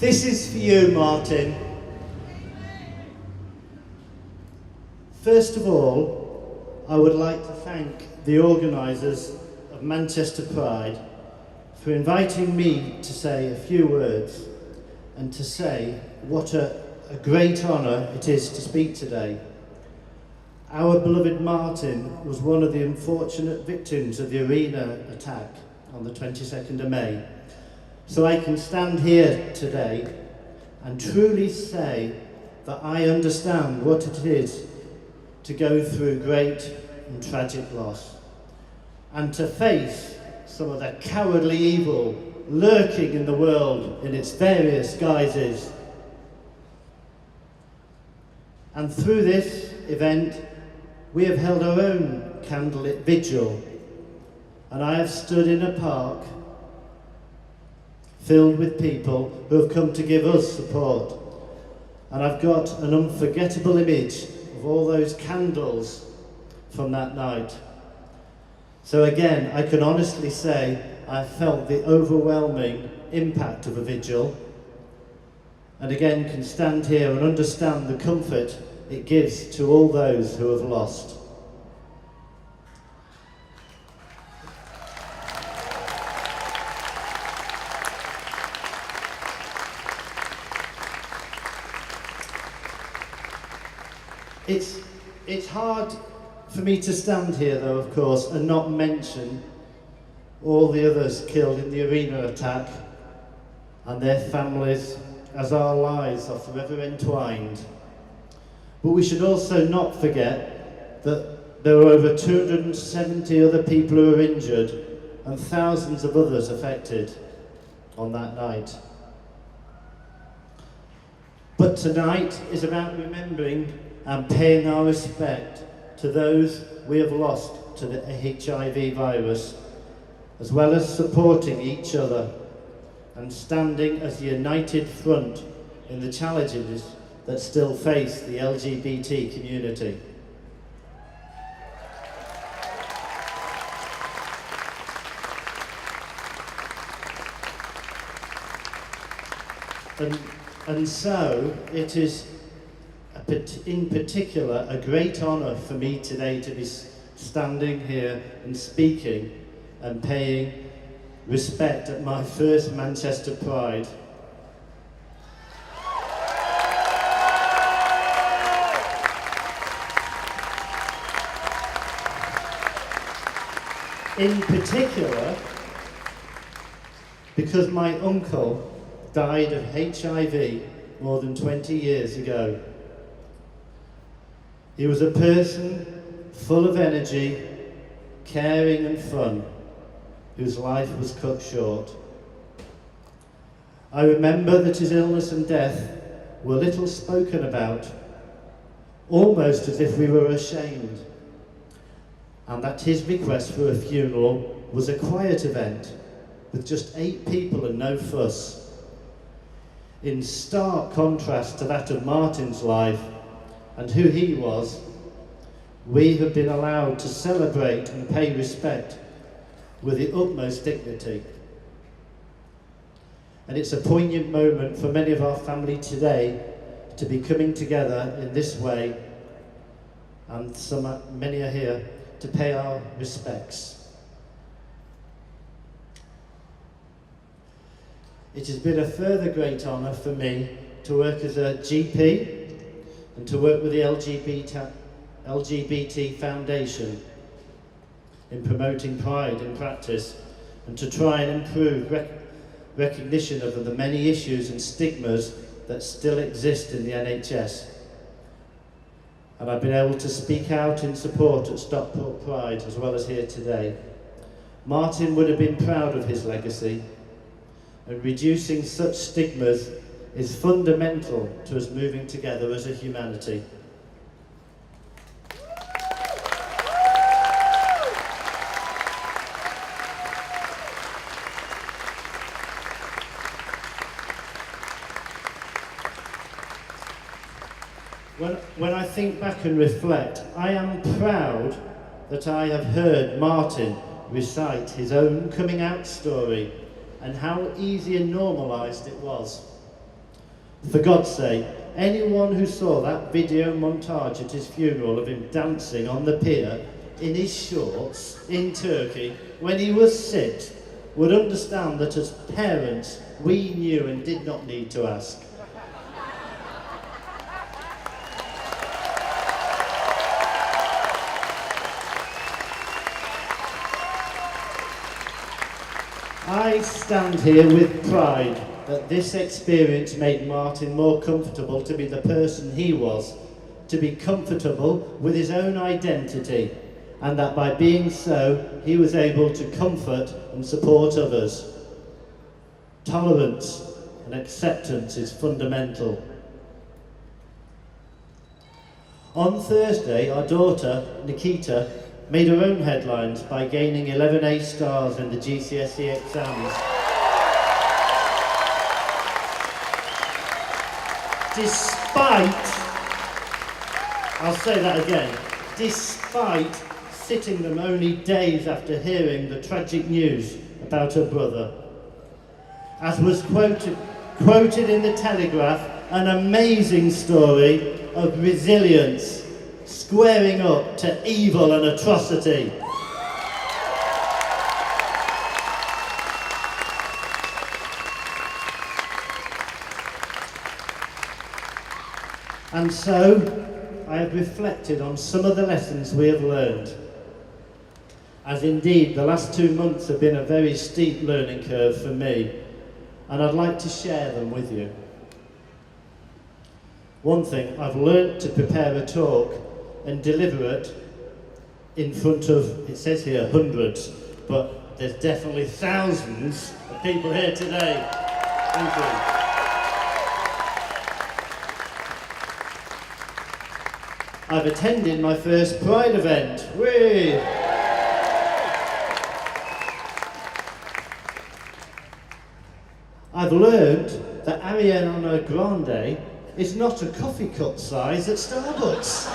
This is for you, Martyn. First of all, I would like to thank the organisers of Manchester Pride for inviting me to say a few words and to say what a great honour it is to speak today. Our beloved Martyn was one of the unfortunate victims of the arena attack on the 22nd of May. So I can stand here today and truly say that I understand what it is to go through great and tragic loss, and to face some of the cowardly evil lurking in the world in its various guises. And through this event, we have held our own candlelit vigil, and I have stood in a park filled with people who have come to give us support. And I've got an unforgettable image of all those candles from that night. So again, I can honestly say I felt the overwhelming impact of a vigil, and again can stand here and understand the comfort it gives to all those who have lost. It's hard for me to stand here, though, of course, and not mention all the others killed in the arena attack and their families, as our lives are forever entwined. But we should also not forget that there were over 270 other people who were injured and thousands of others affected on that night. But tonight is about remembering and paying our respect to those we have lost to the HIV virus, as well as supporting each other and standing as a united front in the challenges that still face the LGBT community. And so it is in particular a great honour for me today to be standing here and speaking and paying respect at my first Manchester Pride. In particular, because my uncle died of HIV more than 20 years ago. He was a person full of energy, caring and fun, whose life was cut short. I remember that his illness and death were little spoken about, almost as if we were ashamed, and that his request for a funeral was a quiet event with just 8 people and no fuss. In stark contrast to that of Martyn's life and who he was, we have been allowed to celebrate and pay respect with the utmost dignity. And it's a poignant moment for many of our family today to be coming together in this way, and many are here to pay our respects. It has been a further great honour for me to work as a GP and to work with the LGBT Foundation in promoting pride in practice, and to try and improve recognition of the many issues and stigmas that still exist in the NHS. And I've been able to speak out in support at Stockport Pride as well as here today. Martyn would have been proud of his legacy, and reducing such stigmas is fundamental to us moving together as a humanity. When I think back and reflect, I am proud that I have heard Martyn recite his own coming out story and how easy and normalised it was. For God's sake, anyone who saw that video montage at his funeral of him dancing on the pier in his shorts in Turkey when he was 6 would understand that as parents we knew and did not need to ask. I stand here with pride that this experience made Martyn more comfortable to be the person he was, to be comfortable with his own identity, and that by being so, he was able to comfort and support others. Tolerance and acceptance is fundamental. On Thursday, our daughter, Nikita, made her own headlines by gaining 11 A stars in the GCSE exams. I'll say that again, despite sitting them only days after hearing the tragic news about her brother. As was quoted in the Telegraph, an amazing story of resilience, squaring up to evil and atrocity. And so, I have reflected on some of the lessons we have learned, as indeed the last 2 months have been a very steep learning curve for me, and I'd like to share them with you. One thing, I've learnt to prepare a talk and deliver it in front of, it says here, hundreds, but there's definitely thousands of people here today. Thank you. I've attended my first Pride event. Whee! I've learned that Ariana Grande is not a coffee cup size at Starbucks.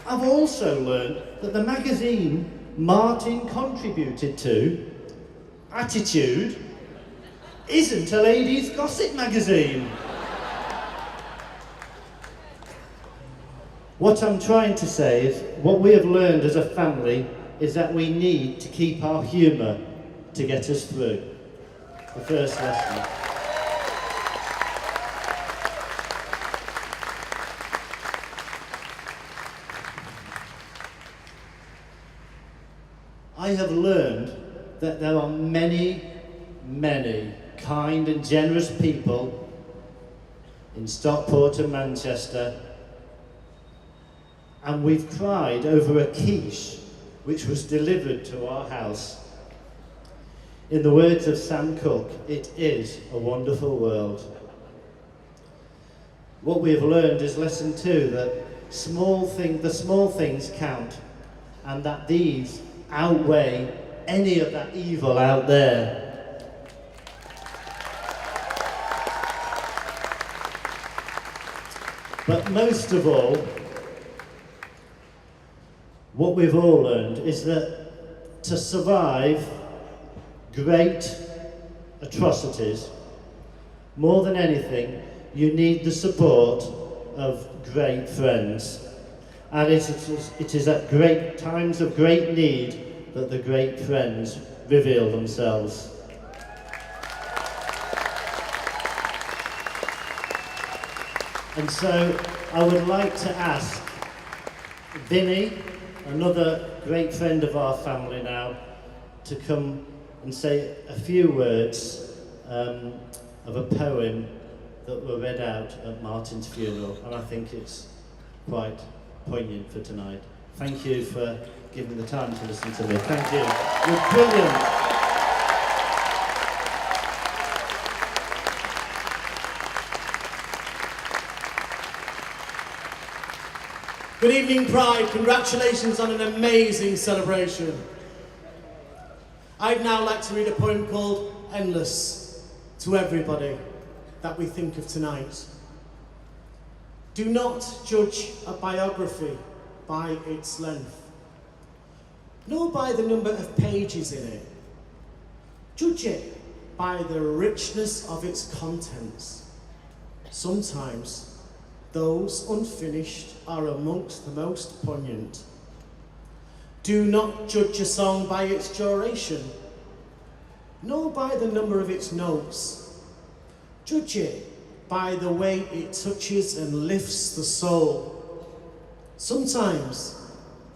I've also learned that the magazine Martyn contributed to, Attitude, isn't a ladies' gossip magazine. What I'm trying to say is, what we have learned as a family is that we need to keep our humour to get us through. The first lesson. I have learned that there are many, many kind and generous people in Stockport and Manchester, and we've cried over a quiche which was delivered to our house. In the words of Sam Cooke, it is a wonderful world. What we have learned is lesson 2, that the small things count, and that these outweigh any of that evil out there. But most of all, what we've all learned is that to survive great atrocities, more than anything, you need the support of great friends. And it is at great times of great need that the great friends reveal themselves. And so I would like to ask Vinny, another great friend of our family now, to come and say a few words of a poem that were read out at Martyn's funeral, and I think it's quite poignant for tonight. Thank you for giving the time to listen to me. Thank you. You're brilliant. Good evening, Pride. Congratulations on an amazing celebration. I'd now like to read a poem called Endless to everybody that we think of tonight. Do not judge a biography by its length, nor by the number of pages in it. Judge it by the richness of its contents. Sometimes those unfinished are amongst the most poignant. Do not judge a song by its duration, nor by the number of its notes. Judge it by the way it touches and lifts the soul. Sometimes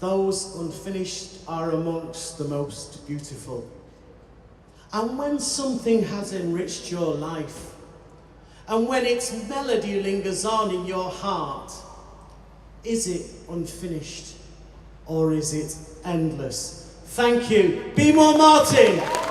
those unfinished are amongst the most beautiful. And when something has enriched your life, and when its melody lingers on in your heart, is it unfinished or is it endless? Thank you. Be more Martyn.